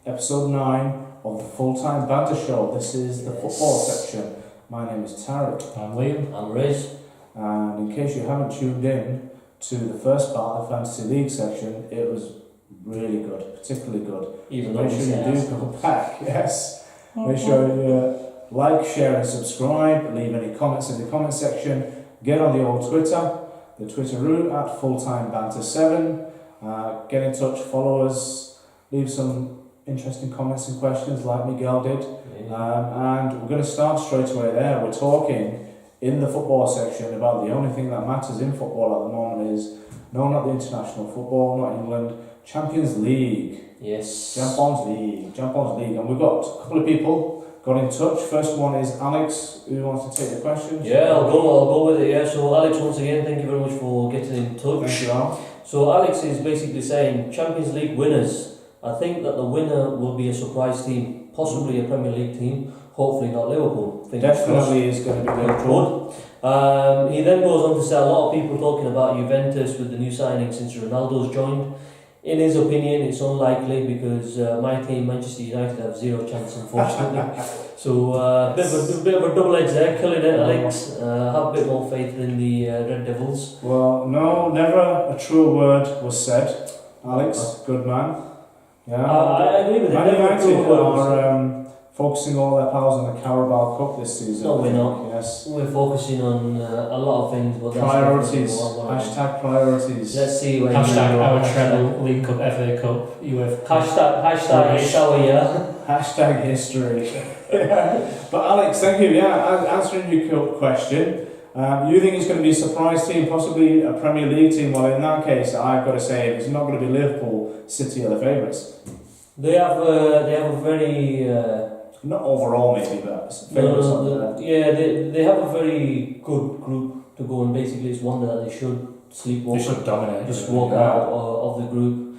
episode 9 of the Full-Time Banter Show. This is the football section. My name is Tarek. I'm Liam. I'm Riz. And in case you haven't tuned in to the first part of the Fantasy League section, it was really good, particularly good. Even Make though sure you do go back, yes. Make sure you like, share and subscribe. Leave any comments in the comment section. Get on the old Twitter, the Twitter route at fulltimebanter7. Get in touch, follow us, leave some interesting comments and questions like Miguel did. And we're going to start straight away there. We're talking in the football section about the only thing that matters in football at the moment is, no, not the international football, not England, Champions League. Yes. Champions League. And we've got a couple of people got in touch. First one is Alex, who wants to take the questions. Yeah, I'll go with it. Yeah. So Alex, once again, thank you very much for getting in touch. Thank you, Al. So Alex is basically saying Champions League winners. I think that the winner will be a surprise team, possibly a Premier League team. Hopefully not Liverpool. Definitely is going to be Liverpool. He then goes on to say a lot of people talking about Juventus with the new signing since Ronaldo's joined. In his opinion, it's unlikely because my team, Manchester United, have zero chance, unfortunately. So bit of a double edge there, killing it, Alex. Have a bit more faith in the Red Devils. Well, no, never a true word was said. Alex, good man. Yeah, I agree with it. Man Never a true United word. are focusing all their powers on the Carabao Cup this season. No, we're not. Yes. We're focusing on a lot of things, but Priorities. That's Hashtag priorities. Let's see when Hashtag our treble, League Cup, FA Cup, UEFA. Hashtag it's our year. Hashtag history. Yeah. But Alex, thank you. Yeah, answering your question. You think it's going to be a surprise team, possibly a Premier League team? Well, in that case, I've got to say it's not going to be Liverpool. City are the favourites. They have a very not overall maybe, but favourites on there. Yeah, they have a very good group to go, and basically it's one that they should sleepwalk. They should dominate. Just walk out of the group.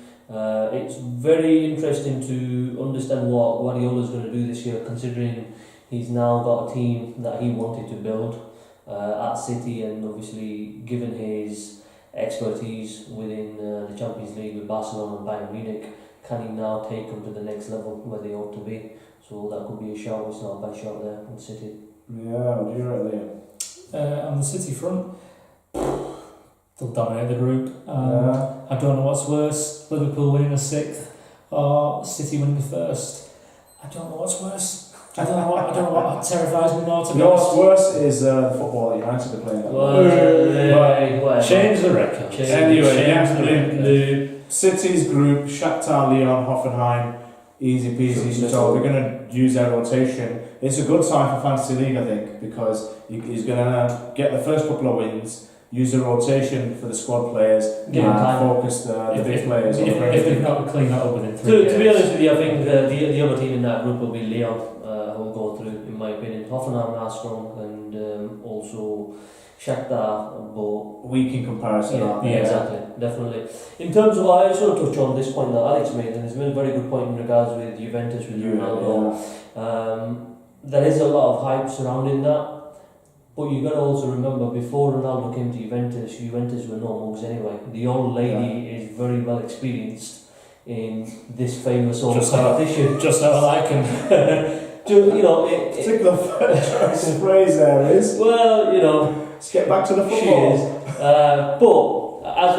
It's very interesting to understand what Guardiola's going to do this year, considering he's now got a team that he wanted to build at City, and obviously given his expertise within the Champions League with Barcelona and Bayern Munich, can he now take them to the next level where they ought to be? So that could be a shout. It's not a bad shout there on City. Yeah, what do you reckon, Liam? On the City front, they'll dominate the group. Yeah. I don't know what's worse, Liverpool winning a sixth or City winning the first. I don't know what's worse. I don't know what terrifies me more, to be You know honest. what's worse is the football that United are playing. Whatever. Change the record. Anyway, yeah, Change the record. the City's group, Shakhtar, Lyon, Hoffenheim, easy peasy. So we're going to use their rotation. It's a good sign for Fantasy League, I think, because he's going to get the first couple of wins, use the rotation for the squad players, Give and them time. focus the big players. If they've not cleaned that up within 3 To games. be honest with you, I think the other team in that group will be Lyon, who will go through, in my opinion. Hoffenheim are strong, and also Shakhtar, but weak in comparison. yeah, exactly, definitely. In terms of, I just want to touch on this point that Alex made, and it's been a very good point in regards with Juventus with Ronaldo. There is a lot of hype surrounding that, but you got to also remember, before Ronaldo came to Juventus were no mugs anyway. The old lady is very well experienced in this famous old competition. Just how I like him. You know, Take the first phrase there is. well, you know, Let's get back to the she football. is. But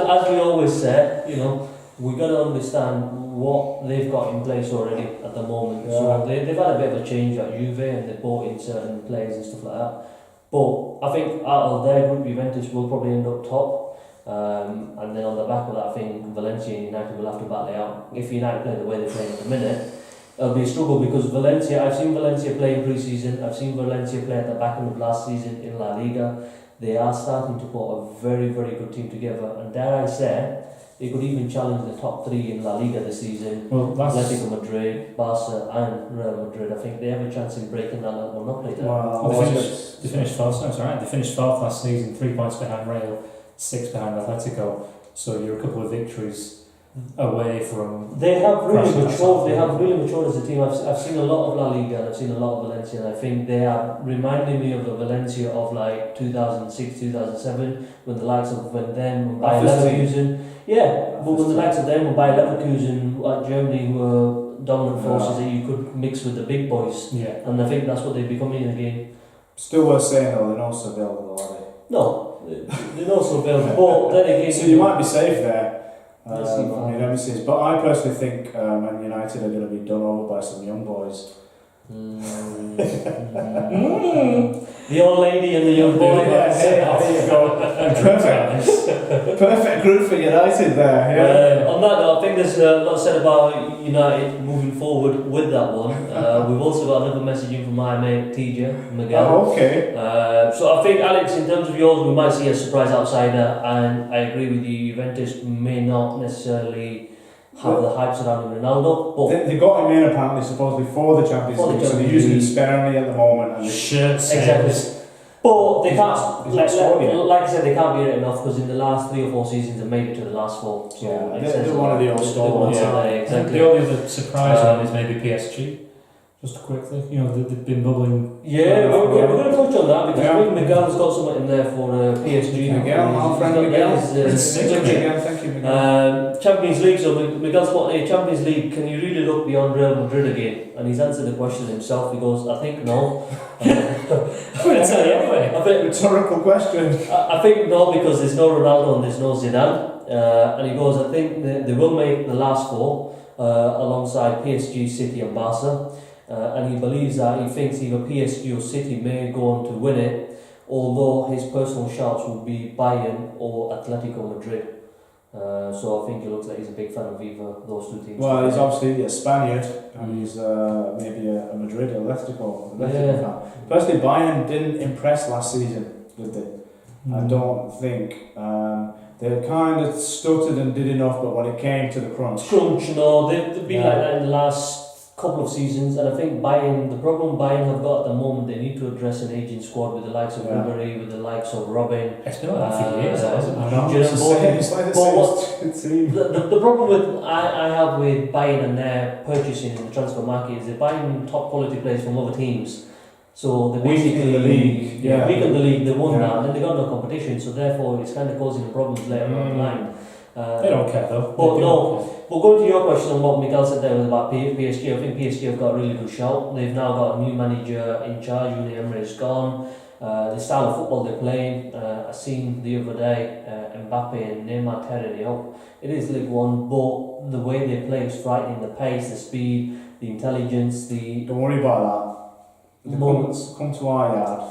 as we always say, you know, we got to understand what they've got in place already at the moment. Yeah. So they've had a bit of a change at Juve, and they bought in certain players and stuff like that. But I think out of their group, Juventus will probably end up top. And then on the back of that, I think Valencia and United will have to battle it out. If United play the way they're playing at the minute, it'll be a struggle, because Valencia, I've seen Valencia play in pre-season, I've seen Valencia play at the back end of last season in La Liga. They are starting to put a very, very good team together, and dare I say, they could even challenge the top 3 in La Liga this season. Well, Atletico Madrid, Barca and Real Madrid. I think they have a chance in breaking that monopoly there. Wow. They finished fourth. No, it's alright. They finished fourth last season, 3 points behind Real, 6 behind Atletico. So you're a couple of victories away from. They have really Crashing matured. They outside. have really matured as a team. I've seen a lot of La Liga and I've seen a lot of Valencia, and I think they are reminding me of the Valencia of like 2006, 2007, when the likes of when Bayer Leverkusen. Yeah, but when the likes of them, when Bayer Leverkusen at Germany were dominant forces that you could mix with the big boys. Yeah. And I think that's what they're becoming again. Still worth saying though, they're not so available, are they? No, they're not so available. But then again, So you might be safe there. Let's see, on your nemesis. But I personally think Man United are going to be done over by some young boys. The old lady and the young boy. Yes, there you go. Perfect group for United there. Yeah. On that note, I think there's a lot said about United moving forward with that one. We've also got another message in from my mate TJ Miguel. Oh, okay. So I think, Alex, in terms of yours, we might see a surprise outsider, and I agree with you. Juventus may not necessarily have the hype surrounding Ronaldo, but They got him in apparently supposedly for the Champions For the League, so they're Champions using him League. sparingly at the moment. And exactly. But they can't, He's not scored yet. like I said, they can't be written off because in the last 3 or 4 seasons they made it to the last 4. So Yeah, it they're says one of the old they're stalwarts, ones, aren't I exactly. think the only other surprise one is maybe PSG. Just quickly, they've been bubbling. Yeah, we're going to touch on that because Yeah. I think Miguel's got something in there for PSG. Miguel, my friend Miguel. Miguel. Thank you, Miguel. Champions League, so Miguel's put in Champions League, can you really look beyond Real Madrid again? And he's answered the question himself. He goes, I think no. I'm going to tell you anyway. I think Rhetorical question. I think no, because there's no Ronaldo and there's no Zidane. And he goes, I think they will make the last 4 alongside PSG, City and Barca. And he believes that he thinks either PSG or City may go on to win it, although his personal shouts will be Bayern or Atletico Madrid. So I think he looks like he's a big fan of either those 2 teams. Well, he's obviously a Spaniard, and he's maybe a Madrid or Atletico fan. Personally, Bayern didn't impress last season, did they? I don't think. They kind of stuttered and did enough, but when it came to the crunch... No, they've been like that in the last couple of seasons, and I think the problem Bayern have got at the moment, they need to address an aging squad with the likes of Ribery, with the likes of Robin. It's been like that for years, hasn't it? I know, it's like the same team. The problem with I have with Bayern and their purchasing in the transfer market is they're buying top quality players from other teams. So they basically weak in the league. Yeah. weak in the league, they won Yeah. that, and then they got no competition, so therefore it's kind of causing problems later on the line. They don't care though. But going to your question on what Miguel said there was about PSG, I think PSG have got a really good shout. They've now got a new manager in charge, Unai Emery is gone. The style of football they're playing, I seen the other day, Mbappe and Neymar tearing it up. It is League One, but the way they play is frightening. The pace, the speed, the intelligence, the Don't worry about that. moments. Come to our yard.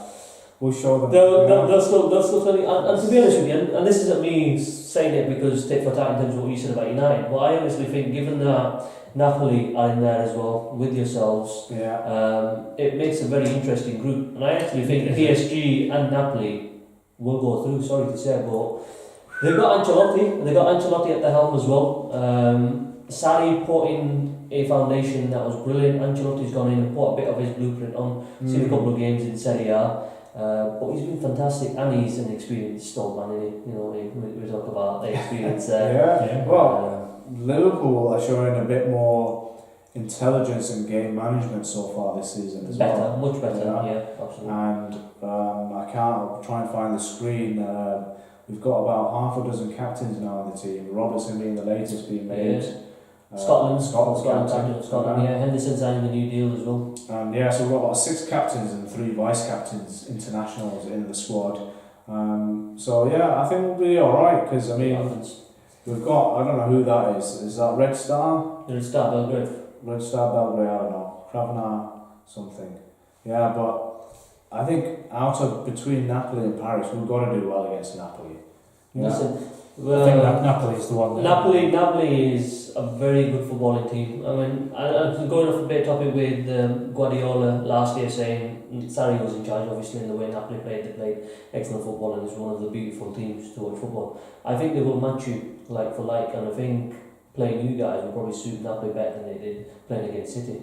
We'll show them. They'll still tell you, and to be honest with you, and this isn't me saying it because tit for tat in terms of what you said about United, but I honestly think given that Napoli are in there as well with yourselves, it makes a very interesting group, and I actually think PSG and Napoli will go through. Sorry to say, but they've got Ancelotti at the helm as well. Sarri put in a foundation that was brilliant. Ancelotti's gone in and put a bit of his blueprint on. Seen a couple of games in Serie A. But he's been fantastic, and he's an experienced old man, isn't he? We talk about the experience there. Well, Liverpool are showing a bit more intelligence and game management so far this season as well. Much better, yeah, absolutely. And I'll try and find the screen. We've got about half a dozen captains now on the team. Robertson being the latest being made. Scotland, captain. yeah. Henderson signing a new deal as well. And so we've got about 6 captains and 3 vice captains, internationals in the squad. I think we'll be alright because we've got, I don't know who that is. Is that Red Star? Red Star Belgrade. Red Star Belgrade, I don't know. Kravna something. Yeah, but I think between Napoli and Paris, we've got to do well against Napoli. Yeah. I think Napoli is the one. Napoli is a very good footballing team. I mean, I'm going off a bit topic with Guardiola last year saying Sarri was in charge, obviously, in the way Napoli played. They played excellent football and is one of the beautiful teams to watch football. I think they will match you like for like, and I think playing you guys will probably suit Napoli better than they did playing against City,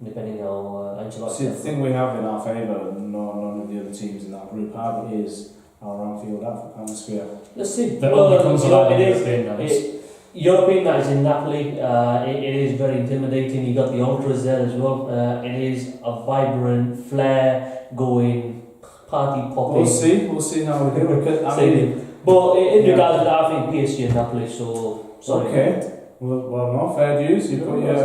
depending how Ancelotti. See, the thing we have in our favour, none of the other teams in that group have, is our on-field atmosphere. Let's see. That only comes along in European nights. European nights in Napoli, it is very intimidating. You got the ultras there as well. It is a vibrant, flair-going, party-popping. We'll see how we do. But in regards to that, I think PSG and Napoli. So sorry. Okay. Well, no, fair dues. You put your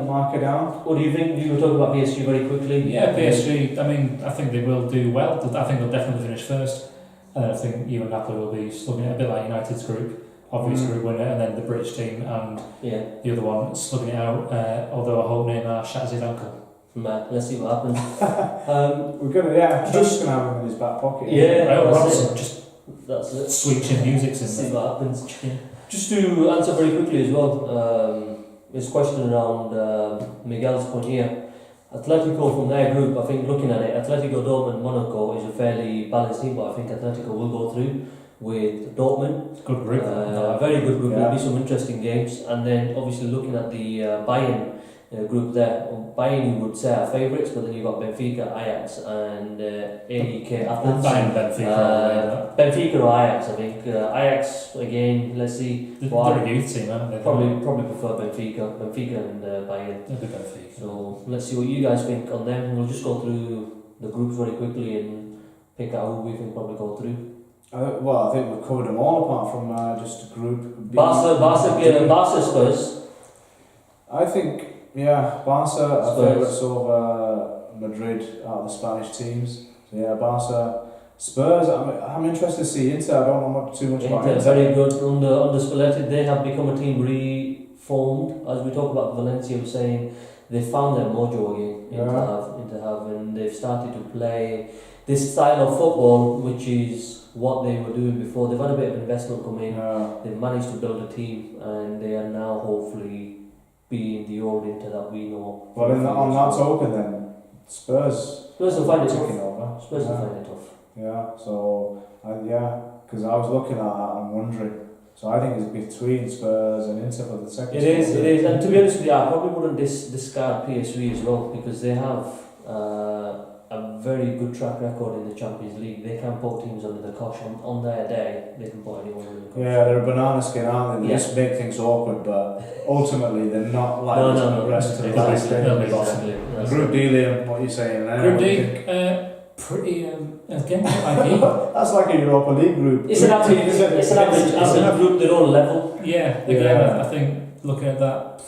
marker down. What do you think? You were talking about PSG very quickly. Yeah, PSG. I mean, I think they will do well. I think they'll definitely finish first. And I think you and Napoli will be slugging it a bit like United's group, obvious group winner, and then the British team and the other one slugging it out. Although I hope Neymar shatters his ankle. Man, let's see what happens. We're gonna just gonna have him in his back pocket. Yeah, that's it. Sweet chin music's in see there. what happens. Just to answer very quickly as well, this question around Miguel's point here. Atletico from their group, I think looking at it, Atletico, Dortmund, Monaco is a fairly balanced team, but I think Atletico will go through with Dortmund. Good group. Very good group. There'll be some interesting games. And then obviously looking at the Bayern group there, Bayern you would say are favourites, but then you've got Benfica, Ajax and AEK Athens. Bayern, Benfica. Benfica or Ajax, I think. Ajax, again, let's see. They're a youth team, aren't they? Probably prefer Benfica and Bayern. They'll be Benfica. So let's see what you guys think on them. We'll just go through the groups very quickly and pick out who we think probably go through. I think we've covered them all apart from just a group. Barca Spurs. I think, Barca are favourites over Madrid out of the Spanish teams. So Barca. Spurs, I'm interested to see Inter. I don't know too much about Inter. Very good under Spalletti. They have become a team reformed. As we talk about Valencia, we're saying they found their mojo again. Inter have, and they've started to play this style of football, which is what they were doing before. They've had a bit of investment come in. They've managed to build a team, and they are now hopefully being the old Inter that we know. Well, on that token, then Spurs will find it taking tough. over. Spurs will find it tough. Yeah. So because I was looking at that and wondering. So I think it's between Spurs and Inter for the second. It is, and to be honest with you, I probably wouldn't discard PSV as well, because they have a very good track record in the Champions League. They can put teams under the cosh on their day. They can put anyone under the cosh. Yeah, they're a banana skin, aren't they? They just make things awkward, but ultimately they're not like the rest of the guys. Group D, Liam, what are you saying there? Group D, pretty again like that's like a Europa League group. It's an average group. They're all level. Yeah, again, I think looking at that,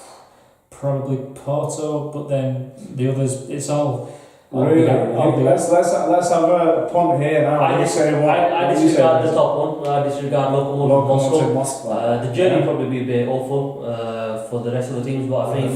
probably Porto, but then the others, it's all. Really? Let's have a punt here now. I disregard the top one. I disregard Lokomotiv Moscow. The journey will probably be a bit awful for the rest of the teams, but I think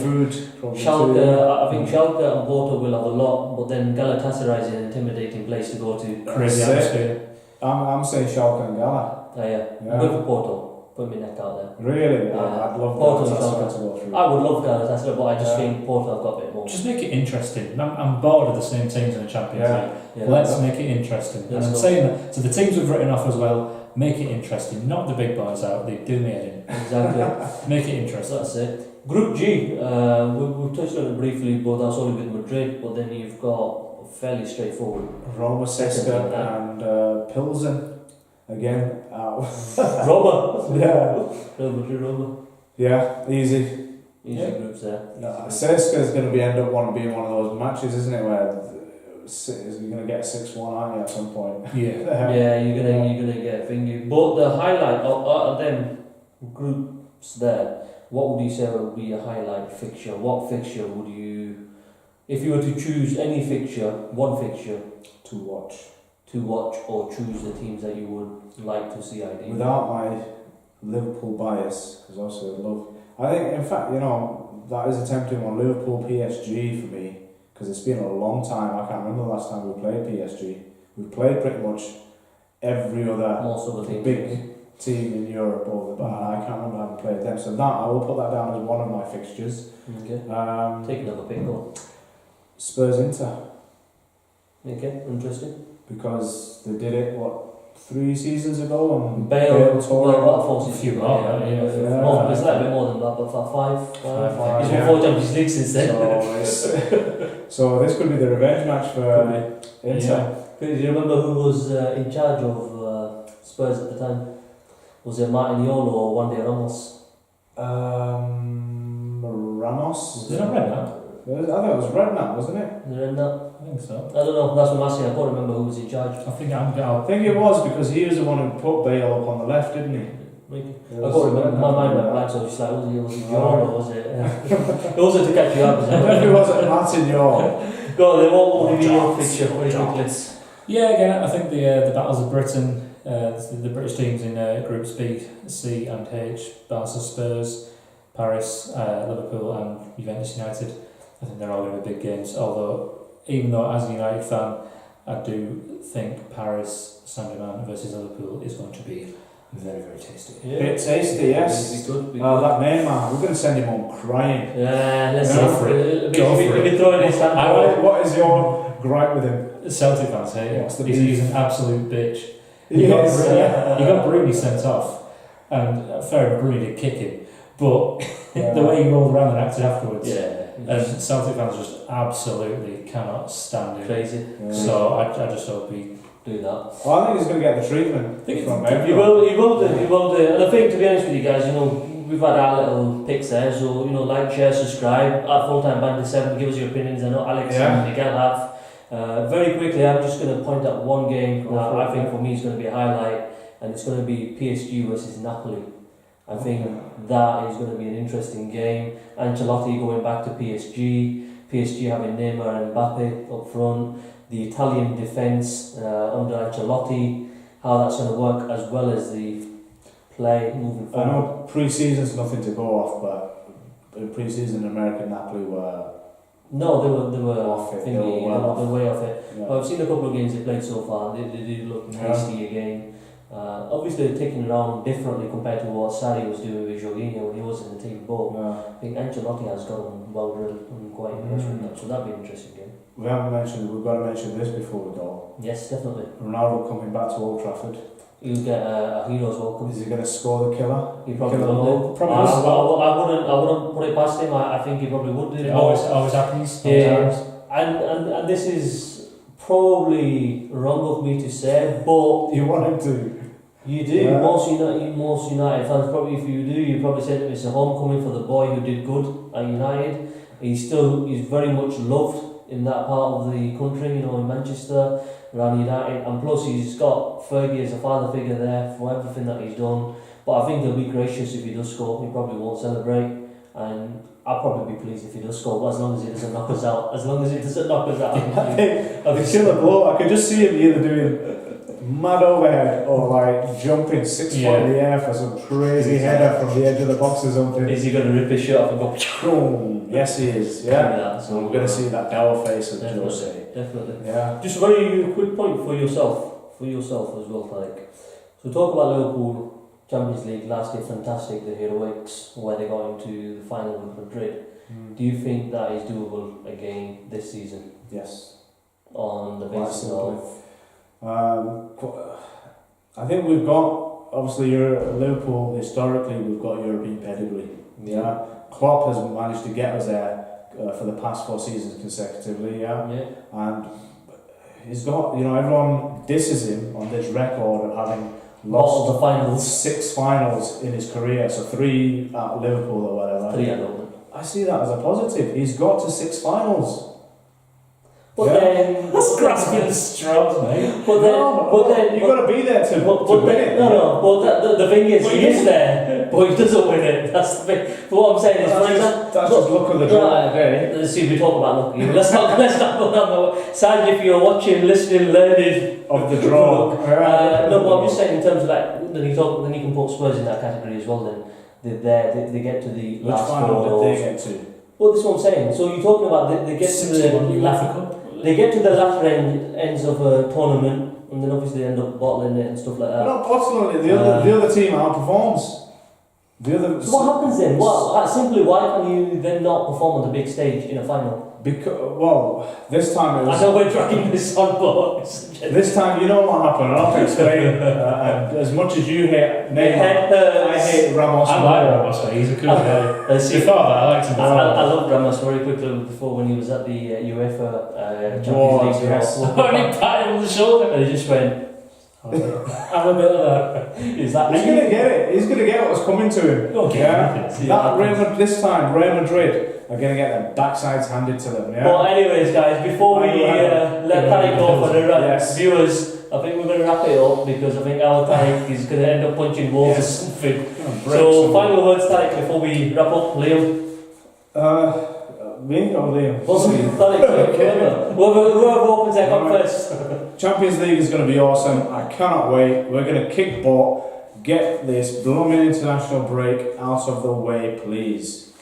Schalke and Porto will have a lot, but then Galatasaray is an intimidating place to go to. Crazy atmosphere. I'm saying Schalke and Gala. I'm good for Porto. Put my neck out there. Really? I'd love Porto Galatasaray to go through. I would love Galatasaray, but I just think Porto have got a bit more. Just make it interesting. I'm bored of the same teams in the Champions League. Let's make it interesting. And I'm saying that to the teams we've written off as well, make it interesting. Knock the big boys out, they do me head in. Exactly. Make it interesting. That's it. Group G, we've touched on it briefly, but that's only with Madrid, but then you've got fairly straightforward. Roma, Cesca and Pilsen. Again, Roma. Roma. Yeah, easy groups there. Cesca is going to end up being one of those matches, isn't it, where you're going to get 6-1, aren't you, at some point? Yeah, you're gonna get a finger. But the highlight of them groups there, what would you say would be a highlight fixture? What fixture would you, if you were to choose any fixture, one fixture to watch or choose the teams that you would like to see ideally? Without my Liverpool bias, because also I think, in fact, that is a tempting one. Liverpool PSG for me, because it's been a long time. I can't remember the last time we played PSG. We've played pretty much most of the big team in Europe but I can't remember having played them. So I will put that down as one of my fixtures. Okay. Take another pick on. Spurs Inter. Okay, interesting. Because they did it 3 seasons ago, and Bale tore a few more. It's a little bit more than that, but five. He's won 4 Champions League since then. So this could be the revenge match for Inter. Do you remember who was in charge of Spurs at the time? Was it Martiniolo or Juan de Ramos? Ramos. Is it not Redknapp? I thought it was Redknapp, wasn't it? Redknapp? I think so. I don't know, that's what I'm asking. I can't remember who was in charge. I think it was, because he was the one who put Bale up on the left, didn't he? Maybe. I got remember, my mind went blank, so I was just like, was it John or was it? It wasn't to catch you up, It wasn't Martin York. Go on, then what will be your picture? Very quickly. Yeah, again, I think the battles of Britain, the British teams in Groups B, C and H, Barca, Spurs, Paris, Liverpool and Juventus United, I think they're all going to be big games. Although, even though as a United fan, I do think Paris Saint-Germain versus Liverpool is going to be very, very tasty. Yeah. Bit tasty, yes. Be good. That Neymar, we're going to send him on crying. Yeah, let's go for it. Go for it. What is your gripe with him? Celtic fans hate him. He's an absolute bitch. He got Bruni sent off, and fair enough, Bruni did kick him, but the way he rolled around and acted afterwards, and Celtic fans just absolutely cannot stand him. Crazy. So I just hope he do that. Well, I think he's going to get the treatment. He will do. And I think, to be honest with you guys, we've had our little picks there, so like, share, subscribe at Full-Time Banter 7. Give us your opinions. I know Alex and Miguel have. Very quickly, I'm just going to point out one game that I think for me is going to be a highlight, and it's going to be PSG versus Napoli. I think that is going to be an interesting game. Ancelotti going back to PSG having Neymar and Mbappe up front, the Italian defence under Ancelotti, how that's going to work, as well as the play moving forward. I know pre-season's nothing to go off, but in pre-season American Napoli were... No, they were off it. They were way off it. Yeah. But I've seen a couple of games they played so far. They do look tasty again. Obviously, they're taking it around differently compared to what Sarri was doing with Jorginho when he was in the team. But I think Ancelotti has gotten well drilled and quite impressed with that. So that'd be an interesting game. We've got to mention this before we go. Yes, definitely. Ronaldo coming back to Old Trafford. He'll get a hero's welcome. Is he going to score the killer? He probably will do. I wouldn't put it past him. I think he probably would do. It always happens. And this is probably wrong of me to say, but you want him to. You do. Yeah. Most United fans, probably, if you do, you probably said it's a homecoming for the boy who did good at United. He's very much loved in that part of the country, in Manchester, around United, and plus he's got Fergie as a father figure there for everything that he's done. But I think he'll be gracious if he does score. He probably won't celebrate, and I'll probably be pleased if he does score, but as long as he doesn't knock us out. I think I'll be killer blow. I could just see him either doing mad overhead or like jumping 6 foot in the air for some crazy header from the edge of the box or something. Is he going to rip his shirt off and go? Boom. Yes, he is. Yeah. So we're going to see that dour face of Jose. Definitely. Yeah. Just a very quick point for yourself as well. So talk about Liverpool Champions League last year. Fantastic, the heroics where they got into the final with Madrid. Do you think that is doable again this season? Yes. On the basis of. I think we've got, obviously, Liverpool, historically, we've got European pedigree. Yeah. Klopp has managed to get us there for the past 4 seasons consecutively, and he's got, everyone disses him on this record of having lost the finals. 6 finals in his career, so 3 at Liverpool or whatever. 3 at Liverpool. I see that as a positive. He's got to 6 finals. But then that's grasping at straws, mate. But then you've got to be there to win it. No. But the thing is, he is there, but he doesn't win it. That's the thing. But what I'm saying is, that's just luck of the draw. Let's see, we talk about luck. Let's not go down the side. If you're watching, listening, learning of the draw. No, but I'm just saying in terms of then you can put Spurs in that category as well. Then they get to the last 4. Which final did they get to? Well, this is what I'm saying. So you're talking about they get to the They get to the latter ends of a tournament, and then obviously they end up bottling it and stuff like that. Not bottling it. The other team outperforms. So what happens then? Simply, why can you then not perform on the big stage in a final? This time it was... I know we're dragging this on, but... This time, you know what happened, I'll have to explain. And as much as you hate Neymar, I hate Ramos. I like Ramos, mate. He's a cool guy. Before that, I liked him. I love Ramos very quickly before when he was at the UEFA Champions League. Yes. When he patted him on the shoulder. And he just went... I'm a bit of that. He's going to get it. He's going to get what's coming to him. This time, Real Madrid are going to get their backsides handed to them. Yeah? But anyways, guys, before we let Paddy go for the viewers, I think we're going to wrap it up because I think our Tariq is going to end up punching walls or something. So, final words, Tariq, before we wrap up. Liam? Me or Liam? Tariq, whoever opens their cup first. Champions League is going to be awesome. I cannot wait. We're going to kick butt. Get this blooming international break out of the way, please.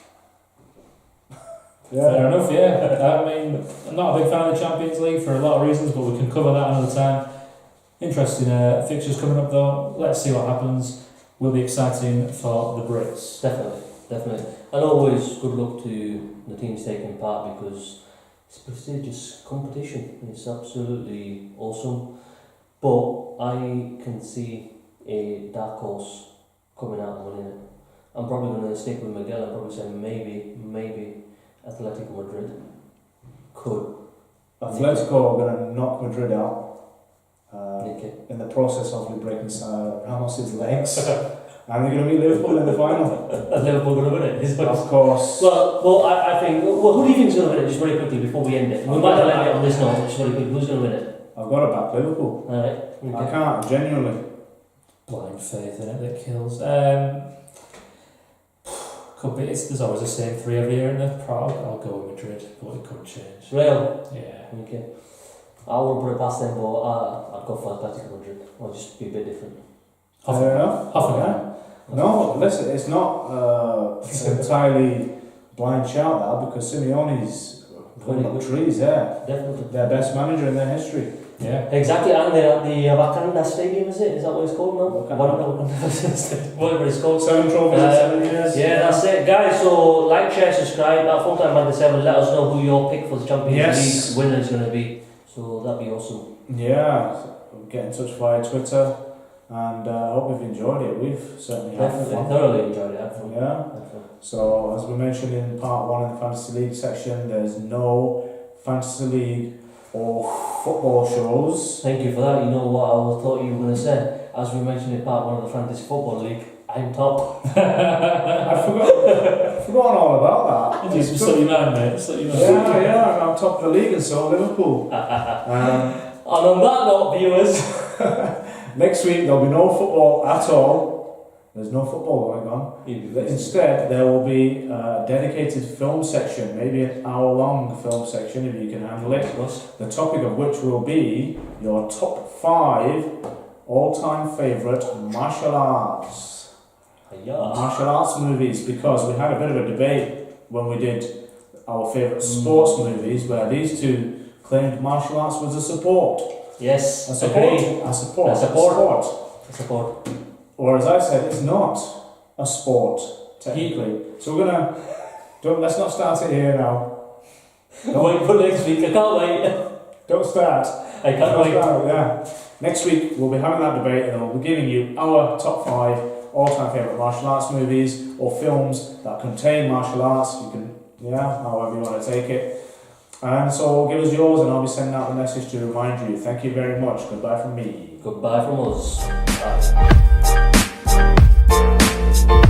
Fair enough, yeah. I mean, I'm not a big fan of the Champions League for a lot of reasons, but we can cover that another time. Interesting fixtures coming up though. Let's see what happens. Will be exciting for the Brits. Definitely. And always good luck to the teams taking part because it's a prestigious competition. It's absolutely awesome. But I can see a dark horse coming out and winning it. I'm probably going to stick with Miguel and probably say maybe Atletico Madrid could. Atletico are going to knock Madrid out. Okay. In the process of breaking Ramos's legs. And they're going to beat Liverpool in the final. And Liverpool going to win it? Of course. Well, I think. Well, who do you think is going to win it? Just very quickly before we end it. We might not end it on this note. Just very quickly, who's going to win it? I've got to back Liverpool. Alright. Okay. I can't, genuinely. Blind faith in it that kills. Could be. There's always the same three every year in the Prague. I'll go with Madrid, but it could change. Real? Yeah. Okay. I wouldn't put it past them, but I'd go for Atletico Madrid. I'll just be a bit different. Fair enough. No, listen, it's not entirely blind shout now because Simeone's putting up trees there. Definitely. Their best manager in their history. Yeah. Exactly, and they're at the Wakanda Stadium, is it? Is that what it's called now? Whatever it's called. 7 trophies in 7 years. Yeah, that's it. Guys, so like, share, subscribe. At Full Time Banter 7, let us know who your pick for the Champions League winner is going to be. So that'd be awesome. Yeah, get in touch via Twitter and I hope you've enjoyed it. We've certainly had fun. Thoroughly enjoyed it. Actually. Yeah. So as we mentioned in part 1 of the Fantasy League section, there's no Fantasy League or football shows. Thank you for that. You know what I thought you were going to say. As we mentioned in part 1 of the Fantasy Football League, I'm top. I'd forgotten all about that. Just slip your mind, mate. Slip your mind. Yeah, I'm top of the league and so Liverpool. And on that note, viewers, next week there'll be no football at all. There's no football going on. Instead, there will be a dedicated film section, maybe an hour-long film section if you can handle it. The topic of which will be your top 5 all-time favourite martial arts. Martial arts movies, because we had a bit of a debate when we did our favourite sports movies where these two claimed martial arts was a support. Yes, a support. Or as I said, it's not a sport, technically. So we're let's not start it here now. Wait for next week, I can't wait. Don't start. I can't wait. Yeah. Next week we'll be having that debate and we'll be giving you our top 5 all-time favourite martial arts movies or films that contain martial arts. You can, however you want to take it. And so give us yours and I'll be sending out the message to remind you. Thank you very much. Goodbye from me. Goodbye from us. Bye.